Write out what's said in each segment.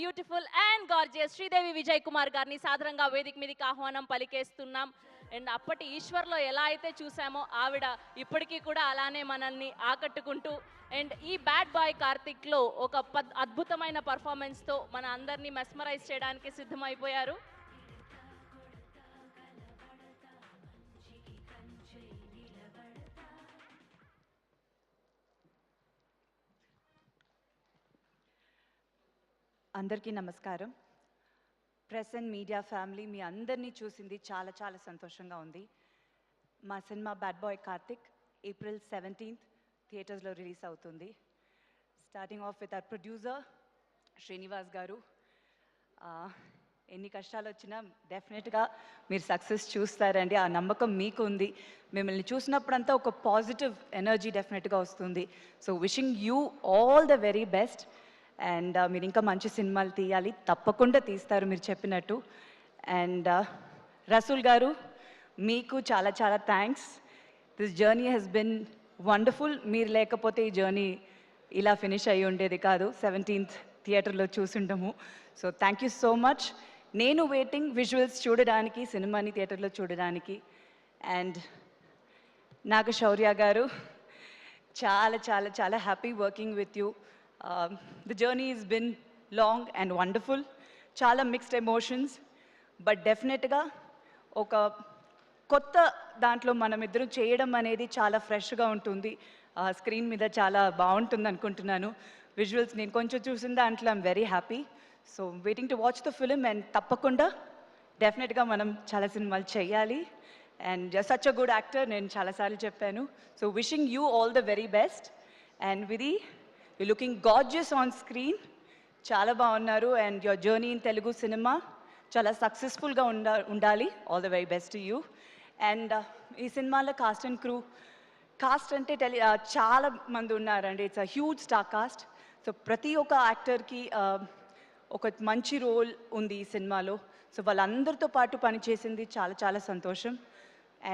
Beautiful and gorgeous Sridevi Vijay Kumar గారిని సాధారణంగా వేదిక మీదకి ఆహ్వానం పలికేస్తున్నాం. అండ్ అప్పటి ఈశ్వర్లో ఎలా అయితే చూసామో ఆవిడ ఇప్పటికీ కూడా అలానే మనల్ని ఆకట్టుకుంటూ అండ్ ఈ బ్యాడ్ బాయ్ కార్తిక్లో ఒక అద్భుతమైన పర్ఫార్మెన్స్తో మన అందరినీ మెస్మరైజ్ చేయడానికి సిద్ధమైపోయారు. అందరికీ నమస్కారం. ప్రెస్ అండ్ మీడియా ఫ్యామిలీ, మీ అందరినీ చూసింది చాలా చాలా సంతోషంగా ఉంది. మా cinema bad boy Karthik April 17th థియేటర్స్లో రిలీజ్ అవుతుంది. Starting of with our producer Srinivas గారు. ఎన్ని కష్టాలు వచ్చినా డెఫినెట్గా మీరు సక్సెస్ చూస్తారండి, ఆ నమ్మకం మీకు ఉంది. మిమ్మల్ని చూసినప్పుడంతా ఒక పాజిటివ్ ఎనర్జీ డెఫినెట్గా వస్తుంది. So wishing you all the very best. And మీరు ఇంకా మంచి సినిమాలు తీయాలి, తప్పకుండా తీస్తారు మీరు చెప్పినట్టు. అండ్ రసూల్ గారు, మీకు చాలా చాలా thanks. This journey has been wonderful. మీరు లేకపోతే ఈ జర్నీ ఇలా ఫినిష్ అయ్యి ఉండేది కాదు. 17th థియేటర్లో చూసుండము. So thank you so much. నేను వెయిటింగ్ విజువల్స్ చూడడానికి, సినిమాని థియేటర్లో చూడడానికి. అండ్ నాగ శౌర్య గారు, చాలా చాలా చాలా happy working with you. The journey has been long and wonderful. Chala mixed emotions, but definitely ఒక కొత్త దాంట్లో మనం ఇద్దరు చేయడం అనేది చాలా ఫ్రెష్గా ఉంటుంది. స్క్రీన్ మీద చాలా బాగుంటుంది అనుకుంటున్నాను. విజువల్స్ నేను కొంచెం చూసిన దాంట్లో I'm very happy. So waiting to watch the film. And తప్పకుండా డెఫినెట్గా మనం చాలా సినిమాలు చేయాలి. And such a good actor, నేను చాలాసార్లు చెప్పాను. So wishing you all the very best. And విధి, you're looking gorgeous on screen. చాలా బాగున్నారు. And your journey in Telugu cinema చాలా సక్సెస్ఫుల్గా ఉండాలి. All the very best to you. And ఈ సినిమాలో కాస్ట్ అండ్ క్రూ, కాస్ట్ అంటే చాలా మంది ఉన్నారండి. It's a huge star cast. So ప్రతి ఒక్క యాక్టర్కి ఒక మంచి రోల్ ఉంది ఈ సినిమాలో. సో వాళ్ళందరితో పాటు పనిచేసింది చాలా చాలా సంతోషం.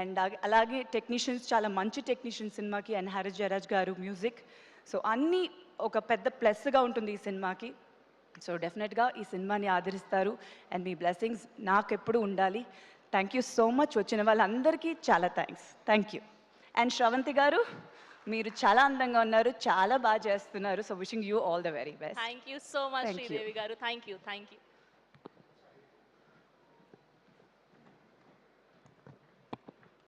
అండ్ అలాగే టెక్నీషియన్స్, చాలా మంచి టెక్నీషియన్ సినిమాకి. అండ్ హరీష్ జయరాజ్ గారు మ్యూజిక్. సో అన్నీ ఒక పెద్ద ప్లస్గా ఉంటుంది ఈ సినిమాకి. సో డెఫినెట్గా ఈ సినిమాని ఆదరిస్తారు. అండ్ మీ బ్లెస్సింగ్స్ నాకు ఎప్పుడు ఉండాలి. Thank you so much. వచ్చిన వాళ్ళందరికీ చాలా thanks. Thank you. And Sravanthi garu, మీరు చాలా అందంగా ఉన్నారు, చాలా బాగా చేస్తున్నారు. So wishing you all the very best. Thank you so much Sridevi garu. Thank you.